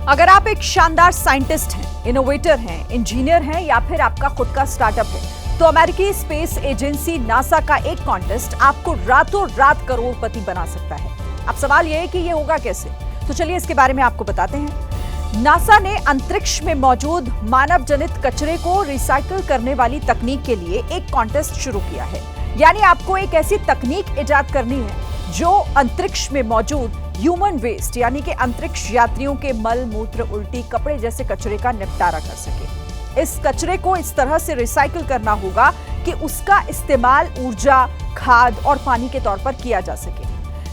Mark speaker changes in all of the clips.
Speaker 1: अगर आप एक शानदार साइंटिस्ट हैं, इनोवेटर हैं, इंजीनियर हैं या फिर आपका खुद का स्टार्टअप है, तो अमेरिकी स्पेस एजेंसी नासा का एक कॉन्टेस्ट आपको रातों रात करोड़पति बना सकता है। अब सवाल यह है कि यह होगा कैसे? तो चलिए इसके बारे में आपको बताते हैं। नासा ने अंतरिक्ष में मौजूद मानव जनित कचरे को रिसाइकिल करने वाली तकनीक के लिए एक कॉन्टेस्ट शुरू किया है। यानी आपको एक ऐसी तकनीक इजाद करनी है जो अंतरिक्ष में मौजूद ह्यूमन वेस्ट यानी कि अंतरिक्ष यात्रियों के मल, मूत्र, उल्टी, कपड़े जैसे कचरे का निपटारा कर सके। इस कचरे को इस तरह से रिसाइकिल करना होगा कि उसका इस्तेमाल ऊर्जा, खाद और पानी के तौर पर किया जा सके।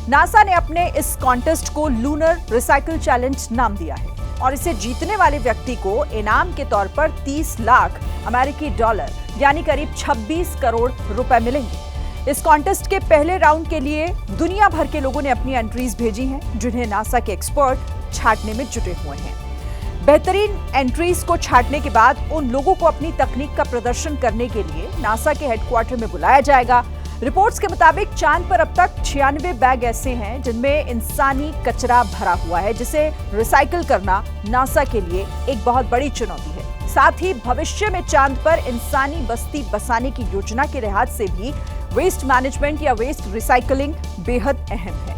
Speaker 1: नासा ने अपने इस कॉन्टेस्ट को लूनर रिसाइकिल चैलेंज नाम दिया है और इसे जीतने वाले व्यक्ति को इनाम के तौर पर 30 लाख अमेरिकी डॉलर यानी करीब 26 करोड़ रुपए मिलेंगे। इस कॉन्टेस्ट के पहले राउंड के लिए दुनिया भर के लोगों ने अपनी एंट्रीज भेजी हैं, जिन्हें नासा के एक्सपर्ट छांटने में जुटे हुए हैं। बेहतरीन एंट्रीज को छांटने के बाद उन लोगों को अपनी तकनीक का प्रदर्शन करने के लिए नासा के हेडक्वार्टर में बुलाया जाएगा। रिपोर्ट्स के मुताबिक चांद पर अब तक 96 बैग ऐसे हैं जिनमें इंसानी कचरा भरा हुआ है, जिसे रिसाइकिल करना नासा के लिए एक बहुत बड़ी चुनौती है। साथ ही भविष्य में चांद पर इंसानी बस्ती बसाने की योजना के लिहाज से भी वेस्ट मैनेजमेंट या वेस्ट रिसाइकलिंग बेहद अहम है।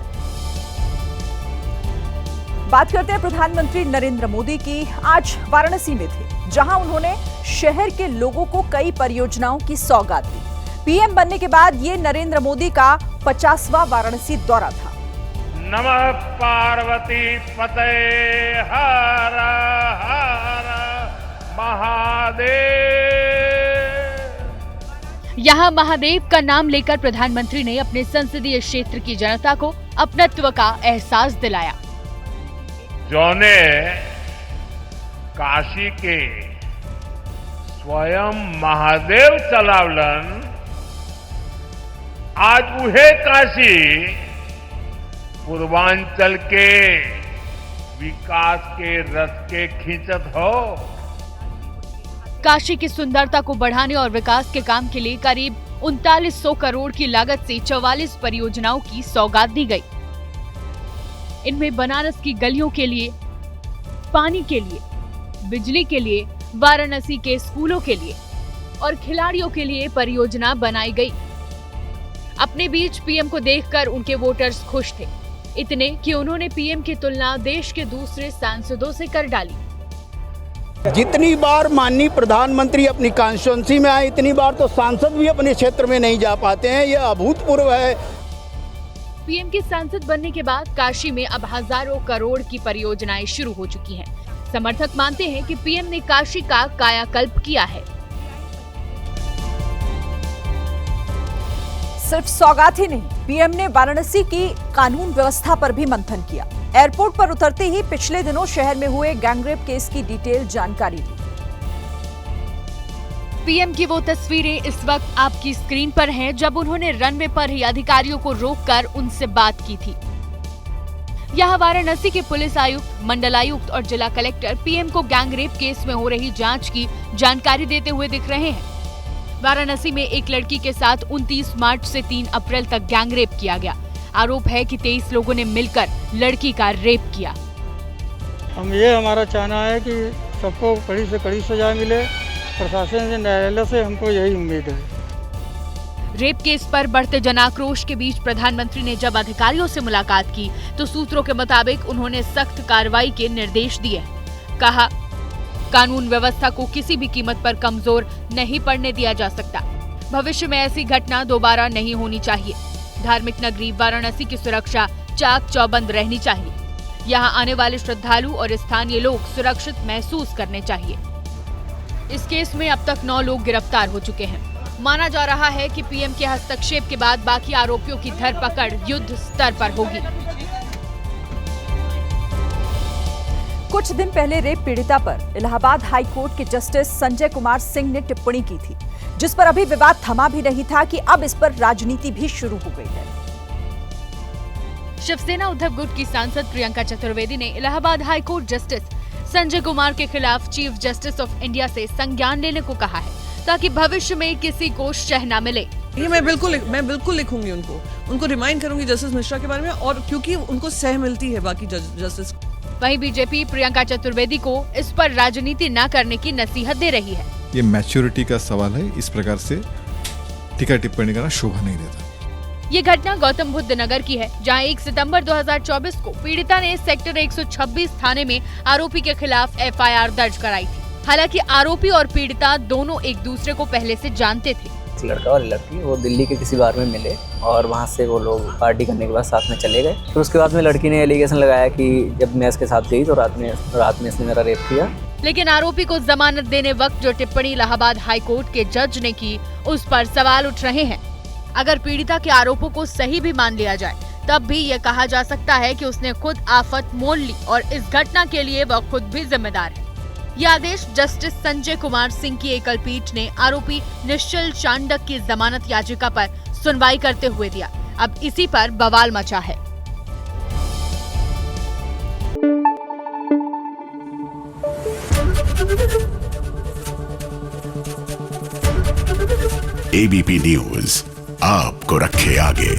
Speaker 1: बात करते हैं प्रधानमंत्री नरेंद्र मोदी की। आज वाराणसी में थे, जहां उन्होंने शहर के लोगों को कई परियोजनाओं की सौगात दी। पीएम बनने के बाद ये नरेंद्र मोदी का 50वां वाराणसी दौरा था।
Speaker 2: नमः पार्वती पते हर हर महादेव।
Speaker 3: यहाँ महादेव का नाम लेकर प्रधानमंत्री ने अपने संसदीय क्षेत्र की जनता को अपनत्व का एहसास दिलाया।
Speaker 2: जोने काशी के स्वयं महादेव चलावलन, आज उहे काशी पूर्वांचल के विकास के रथ के खींचत हो।
Speaker 3: काशी की सुंदरता को बढ़ाने और विकास के काम के लिए करीब 3900 करोड़ की लागत से 44 परियोजनाओं की सौगात दी गई। इनमें बनारस की गलियों के लिए, पानी के लिए, बिजली के लिए, वाराणसी के स्कूलों के लिए और खिलाड़ियों के लिए परियोजना बनाई गई। अपने बीच पीएम को देखकर उनके वोटर्स खुश थे, इतने कि उन्होंने पीएम की तुलना देश के दूसरे सांसदों से कर डाली।
Speaker 4: जितनी बार माननीय प्रधानमंत्री अपनी कॉन्स्टिट्यूंसी में आए, इतनी बार तो सांसद भी अपने क्षेत्र में नहीं जा पाते हैं। यह अभूतपूर्व है।
Speaker 3: पीएम के सांसद बनने के बाद काशी में अब हजारों करोड़ की परियोजनाएं शुरू हो चुकी हैं। समर्थक मानते हैं कि पीएम ने काशी का कायाकल्प किया है।
Speaker 1: सिर्फ सौगात ही नहीं, पीएम ने वाराणसी की कानून व्यवस्था पर भी मंथन किया। एयरपोर्ट पर उतरते ही पिछले दिनों शहर में हुए गैंगरेप केस की डिटेल जानकारी दी।
Speaker 3: पीएम की वो तस्वीरें इस वक्त आपकी स्क्रीन पर हैं, जब उन्होंने रनवे पर ही अधिकारियों को रोककर उनसे बात की थी। यहाँ वाराणसी के पुलिस आयुक्त, मंडलायुक्त और जिला कलेक्टर पीएम को गैंगरेप केस में हो रही जांच की जानकारी देते हुए दिख रहे हैं। वाराणसी में एक लड़की के साथ 29 मार्च से 3 अप्रैल तक गैंगरेप किया गया। आरोप है कि 23 लोगों ने मिलकर लड़की का रेप किया।
Speaker 5: हमारा चाहना है कि सबको कड़ी से कड़ी सजा मिले। प्रशासन से, न्यायालय से हमको यही उम्मीद है।
Speaker 3: रेप केस पर बढ़ते जनाक्रोश के बीच प्रधानमंत्री ने जब अधिकारियों से मुलाकात की तो सूत्रों के मुताबिक उन्होंने सख्त कार्रवाई के निर्देश दिए। कहा, कानून व्यवस्था को किसी भी कीमत पर कमजोर नहीं पड़ने दिया जा सकता। भविष्य में ऐसी घटना दोबारा नहीं होनी चाहिए। धार्मिक नगरी वाराणसी की सुरक्षा चाक चौबंद रहनी चाहिए। यहाँ आने वाले श्रद्धालु और स्थानीय लोग सुरक्षित महसूस करने चाहिए। इस केस में अब तक 9 लोग गिरफ्तार हो चुके हैं। माना जा रहा है कि पीएम के हस्तक्षेप के बाद बाकी आरोपियों की धरपकड़ युद्ध स्तर पर होगी।
Speaker 1: कुछ दिन पहले रेप पीड़िता पर इलाहाबाद हाई कोर्ट के जस्टिस संजय कुमार सिंह ने टिप्पणी की थी, जिस पर अभी विवाद थमा भी नहीं था कि अब इस पर राजनीति भी शुरू हो गई है।
Speaker 3: शिवसेना उद्धव गुट की सांसद प्रियंका चतुर्वेदी ने Allahabad high court justice Sanjay Kumar के खिलाफ चीफ जस्टिस ऑफ इंडिया से संज्ञान लेने को कहा है, ताकि भविष्य में किसी को शह न मिले।
Speaker 6: ये मैं बिल्कुल लिखूंगी, उनको रिमाइंड करूंगी जस्टिस मिश्रा के बारे में, और क्योंकि उनको सह मिलती है बाकी जस्टिस।
Speaker 3: वहीं बीजेपी प्रियंका चतुर्वेदी को इस पर राजनीति न करने की नसीहत दे रही है।
Speaker 7: ये मैच्योरिटी का सवाल है, इस प्रकार से टीका टिप्पणी करना शोभा नहीं देता।
Speaker 3: ये घटना गौतम बुद्ध नगर की है, जहां 1 सितंबर 2024 को पीड़िता ने सेक्टर 126 थाने में आरोपी के खिलाफ FIR दर्ज कराई थी। हालांकि आरोपी और पीड़िता दोनों एक दूसरे को पहले से जानते थे।
Speaker 8: लड़का और लड़की वो दिल्ली के किसी बार में मिले और वहाँ से वो लोग पार्टी करने के बाद साथ में चले गए। फिर उसके बाद में लड़की ने एलिगेशन लगाया कि जब मैं इसके साथ गई तो रात में इसने मेरा रेप किया।
Speaker 3: लेकिन आरोपी को जमानत देने वक्त जो टिप्पणी इलाहाबाद हाई कोर्ट के जज ने की, उस पर सवाल उठ रहे हैं। अगर पीड़िता के आरोपों को सही भी मान लिया जाए, तब भी ये कहा जा सकता है कि उसने खुद आफत मोल ली और इस घटना के लिए वह खुद भी जिम्मेदार है। यह आदेश जस्टिस संजय कुमार सिंह की एकल पीठ ने आरोपी निश्चल चांडक की जमानत याचिका पर सुनवाई करते हुए दिया। अब इसी पर बवाल मचा है।
Speaker 9: ABP न्यूज आपको रखे आगे।